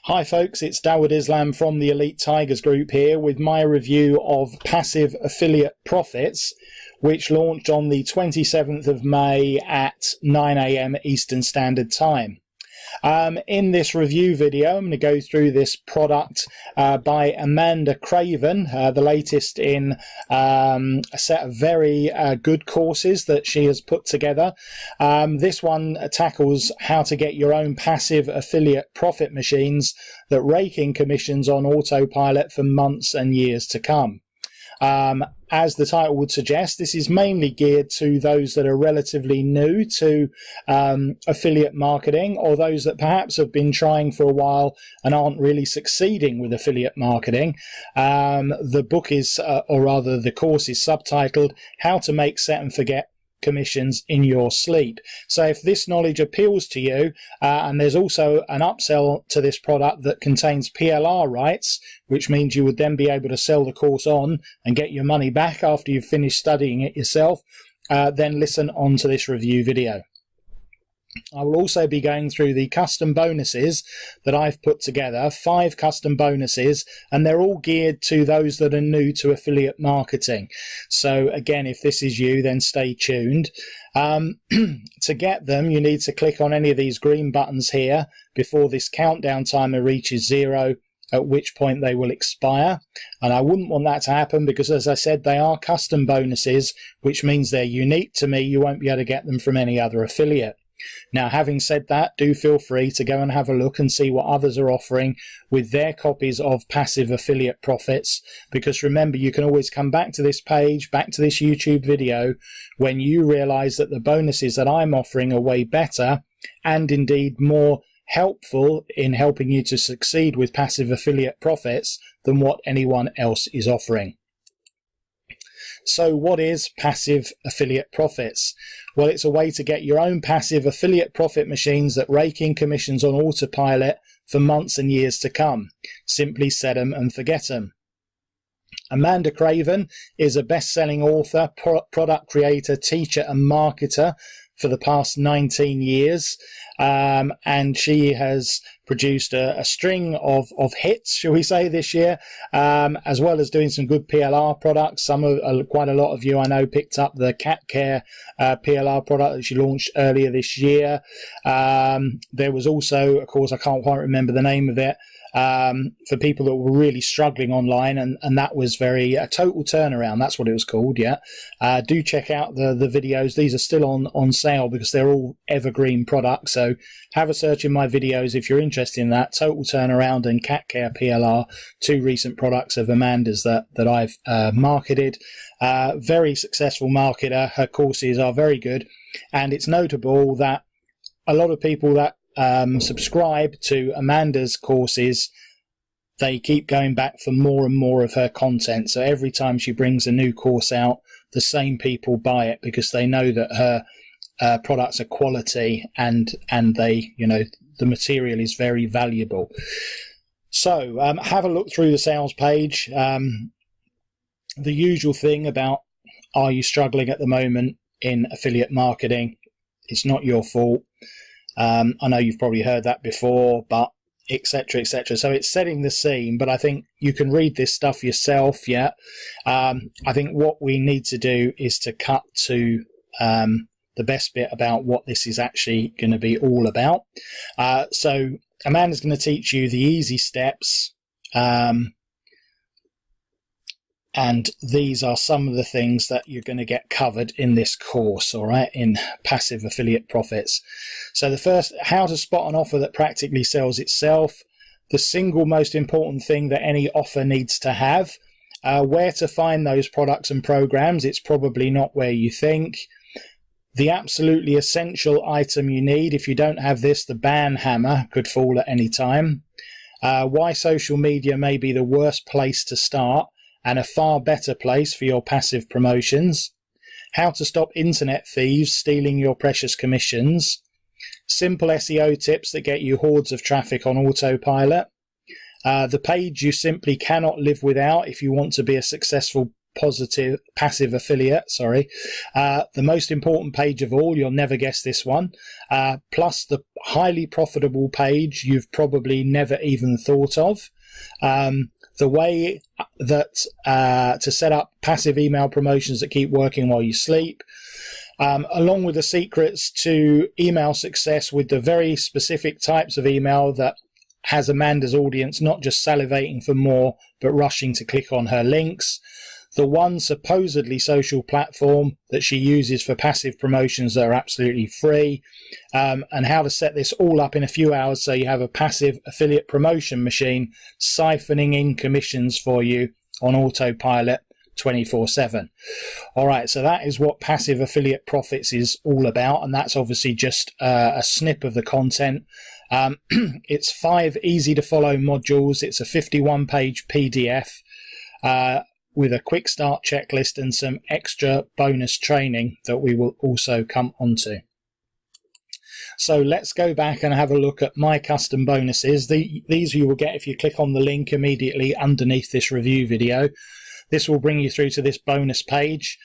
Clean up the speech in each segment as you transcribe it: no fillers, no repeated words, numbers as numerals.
Hi folks, it's Dawud Islam from the Elite Tigers Group here with my review of Passive Affiliate Profits, which launched on the 27th of May at 9 AM Eastern Standard Time. In this review video, I'm going to go through this product by Amanda Craven, the latest in a set of very good courses that she has put together. This one tackles how to get your own passive affiliate profit machines that rake in commissions on autopilot for months and years to come. As the title would suggest, this is mainly geared to those that are relatively new to affiliate marketing, or those that perhaps have been trying for a while and aren't really succeeding with affiliate marketing. The book is, or rather the course is subtitled How to Make Set and Forget Commissions in Your Sleep. So if this knowledge appeals to you, and there's also an upsell to this product that contains PLR rights, which means you would then be able to sell the course on and get your money back after you've finished studying it yourself, then listen on to this review video. I will also be going through the custom bonuses that I've put together, 5 custom bonuses, and they're all geared to those that are new to affiliate marketing. So again, if this is you, then stay tuned. To get them, you need to click on any of these green buttons here before this countdown timer reaches 0, at which point they will expire. And I wouldn't want that to happen because, as I said, they are custom bonuses, which means they're unique to me. You won't be able to get them from any other affiliate. Now, having said that, do feel free to go and have a look and see what others are offering with their copies of Passive Affiliate Profits, because remember, you can always come back to this page, back to this YouTube video, when you realize that the bonuses that I'm offering are way better and indeed more helpful in helping you to succeed with Passive Affiliate Profits than what anyone else is offering. So what is Passive Affiliate Profits? Well, it's a way to get your own passive affiliate profit machines that rake in commissions on autopilot for months and years to come. Simply set them and forget them. Amanda Craven is a best-selling author, product creator, teacher and marketer for the past 19 years. And she has produced a string of hits, shall we say, this year, as well as doing some good PLR products. Quite a lot of you I know picked up the Cat Care PLR product that she launched earlier this year. There was also, of course, I can't quite remember the name of it, for people that were really struggling online, and that was a total turnaround. That's what it was called. Yeah. Do check out the videos. These are still on sale because they're all evergreen products. So have a search in my videos if you're interested in that. Total Turnaround and Cat Care PLR, 2 recent products of Amanda's that I've marketed. Very successful marketer. Her courses are very good, and it's notable that a lot of people that subscribe to Amanda's courses, they keep going back for more and more of her content. So every time she brings a new course out, the same people buy it because they know that her products are quality and they, the material is very valuable. So have a look through the sales page. The usual thing about, are you struggling at the moment in affiliate marketing? It's not your fault. I know you've probably heard that before, but etc., etc. So it's setting the scene, but I think you can read this stuff yourself. Yeah. I think what we need to do is to cut to the best bit about what this is actually going to be all about. So Amanda's going to teach you the easy steps, and these are some of the things that you're going to get covered in this course, all right, in Passive Affiliate Profits. So the first, how to spot an offer that practically sells itself. The single most important thing that any offer needs to have. Where to find those products and programs. It's probably not where you think. The absolutely essential item you need. If you don't have this, the ban hammer could fall at any time. Why social media may be the worst place to start and a far better place for your passive promotions. How to stop internet thieves stealing your precious commissions. Simple SEO tips that get you hordes of traffic on autopilot. The page you simply cannot live without if you want to be a successful passive affiliate, the most important page of all, you'll never guess this one, plus the highly profitable page you've probably never even thought of. The way that to set up passive email promotions that keep working while you sleep, along with the secrets to email success with the very specific types of email that has Amanda's audience not just salivating for more, but rushing to click on her links. The one supposedly social platform that she uses for passive promotions that are absolutely free, and how to set this all up in a few hours so you have a passive affiliate promotion machine siphoning in commissions for you on autopilot 24/7. All right, so that is what Passive Affiliate Profits is all about, and that's obviously just a snip of the content. It's 5 easy to follow modules. It's a 51-page PDF with a quick start checklist and some extra bonus training that we will also come onto. So let's go back and have a look at my custom bonuses. These you will get if you click on the link immediately underneath this review video. This will bring you through to this bonus page.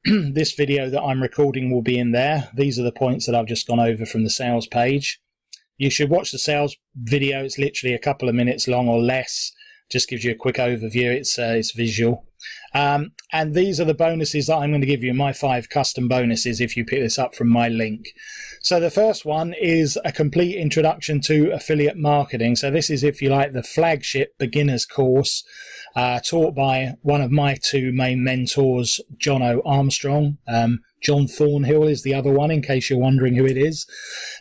This video that I'm recording will be in there. These are the points that I've just gone over from the sales page. You should watch the sales video. It's literally a couple of minutes long or less. Just gives you a quick overview. It's visual. And these are the bonuses that I'm going to give you, my 5 custom bonuses if you pick this up from my link. So the first one is a complete introduction to affiliate marketing. So this is, if you like, the flagship beginners course taught by one of my 2 main mentors, John O. Armstrong. John Thornhill is the other one, in case you're wondering who it is.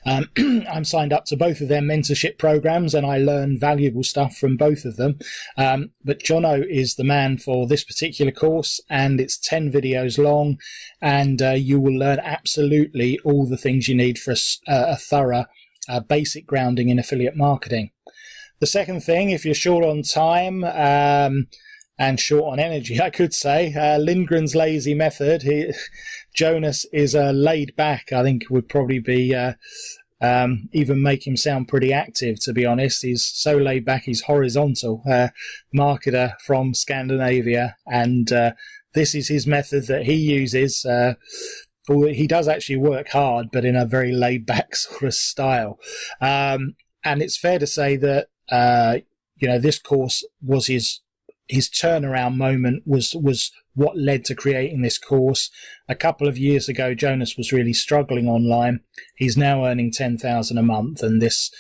I'm signed up to both of their mentorship programs, and I learn valuable stuff from both of them. But John O is the man for this particular course, and it's 10 videos long, and you will learn absolutely all the things you need for a thorough basic grounding in affiliate marketing. The second thing, if you're short on time, and short on energy, I could say, Lindgren's lazy method. Jonas is laid back. I think would probably be even make him sound pretty active, to be honest. He's so laid back, he's horizontal. Marketer from Scandinavia, and this is his method that he uses. He does actually work hard, but in a very laid back sort of style. And it's fair to say that this course was his turnaround moment, was what led to creating this course. A couple of years ago, Jonas was really struggling online. He's now earning $10,000 a month, and this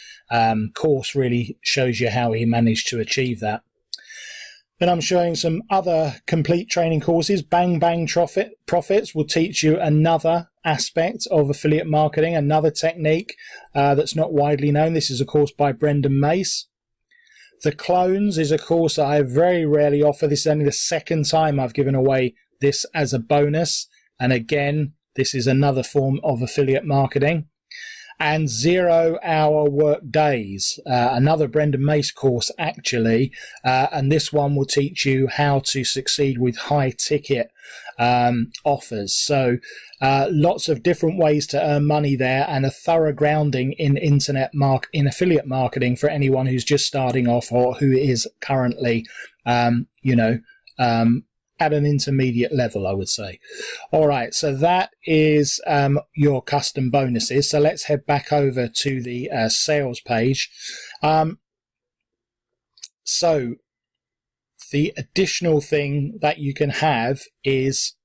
course really shows you how he managed to achieve that. Then I'm showing some other complete training courses. Bang Bang Profits will teach you another aspect of affiliate marketing, another technique that's not widely known. This is a course by Brendan Mace. The Clones is a course that I very rarely offer. This is only the second time I've given away this as a bonus. And again, this is another form of affiliate marketing. And 0 Hour Work Days, another Brendan Mace course actually. And this one will teach you how to succeed with high ticket offers. So lots of different ways to earn money there, and a thorough grounding in in affiliate marketing for anyone who's just starting off or who is currently at an intermediate level, I would say. All right, so that is your custom bonuses. So let's head back over to the sales page. So the additional thing that you can have is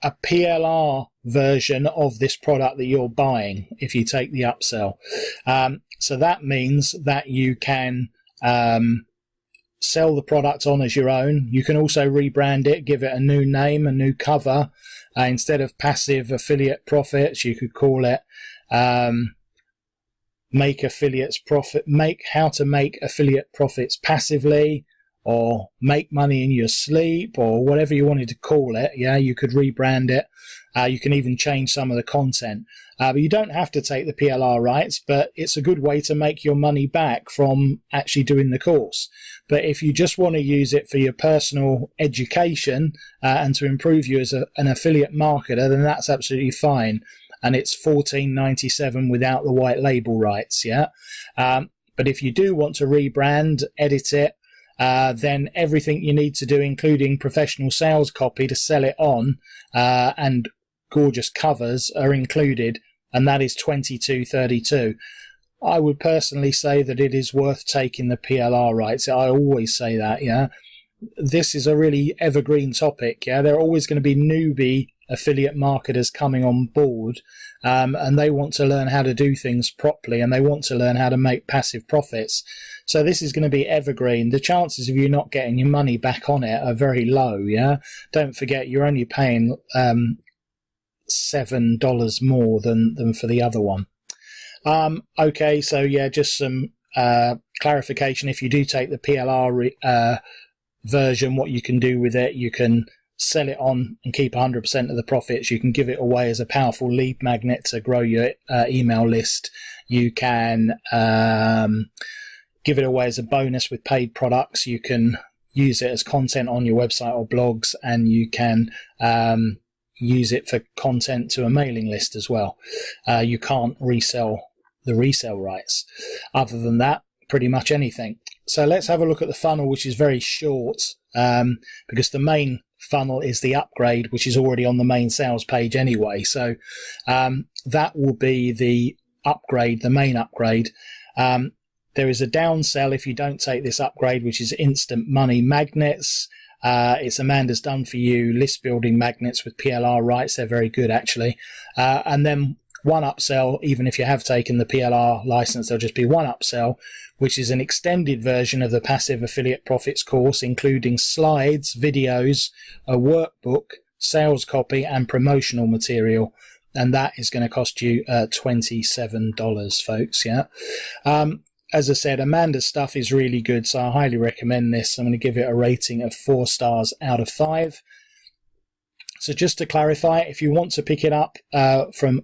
a PLR version of this product that you're buying if you take the upsell. So that means that you can sell the product on as your own. You can also rebrand it, give it a new name, a new cover. Instead of Passive Affiliate Profits, you could call it how to make affiliate profits passively, or make money in your sleep, or whatever you wanted to call it. Yeah, you could rebrand it. You can even change some of the content. But you don't have to take the PLR rights, but it's a good way to make your money back from actually doing the course. But if you just want to use it for your personal education and to improve you as an affiliate marketer, then that's absolutely fine. And it's $14.97 without the white label rights, yeah? But if you do want to rebrand, edit it, then everything you need to do, including professional sales copy to sell it on, and gorgeous covers are included, and that is $22.32. I would personally say that it is worth taking the PLR rights. I always say that, yeah. This is a really evergreen topic, yeah. There are always going to be newbie affiliate marketers coming on board, and they want to learn how to do things properly, and they want to learn how to make passive profits. So this is going to be evergreen. The chances of you not getting your money back on it are very low, yeah. Don't forget, you're only paying $7 more than for the other one. Okay, so yeah, just some clarification. If you do take the PLR version, what you can do with it, you can sell it on and keep 100% of the profits. You can give it away as a powerful lead magnet to grow your email list. You can give it away as a bonus with paid products. You can use it as content on your website or blogs, and you can use it for content to a mailing list as well. You can't resell the resale rights. Other than that, pretty much anything. So let's have a look at the funnel, which is very short, because the main funnel is the upgrade, which is already on the main sales page anyway. So that will be the upgrade, the main upgrade. There is a downsell if you don't take this upgrade, which is instant money magnets. It's Amanda's Done For You list building magnets with PLR rights. They're very good, actually. And then one upsell, even if you have taken the PLR license, there'll just be one upsell, which is an extended version of the Passive Affiliate Profits course, including slides, videos, a workbook, sales copy, and promotional material. And that is going to cost you $27, folks. Yeah. As I said, Amanda's stuff is really good, so I highly recommend this. I'm going to give it a rating of 4 stars out of 5. So just to clarify, if you want to pick it up from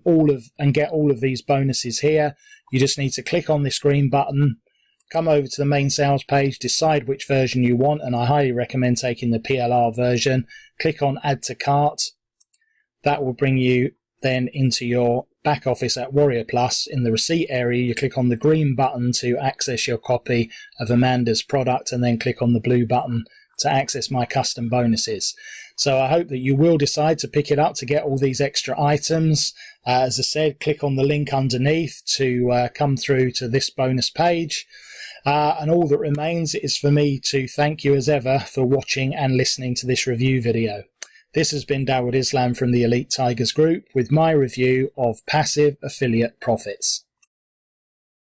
and get all of these bonuses here, you just need to click on this green button, come over to the main sales page, decide which version you want, and I highly recommend taking the PLR version. Click on Add to Cart. That will bring you then into your back office at Warrior Plus. In the receipt area, you click on the green button to access your copy of Amanda's product, and then click on the blue button to access my custom bonuses. So I hope that you will decide to pick it up to get all these extra items. As I said, click on the link underneath to come through to this bonus page. And all that remains is for me to thank you as ever for watching and listening to this review video. This has been Dawud Islam from the Elite Tigers Group with my review of Passive Affiliate Profits.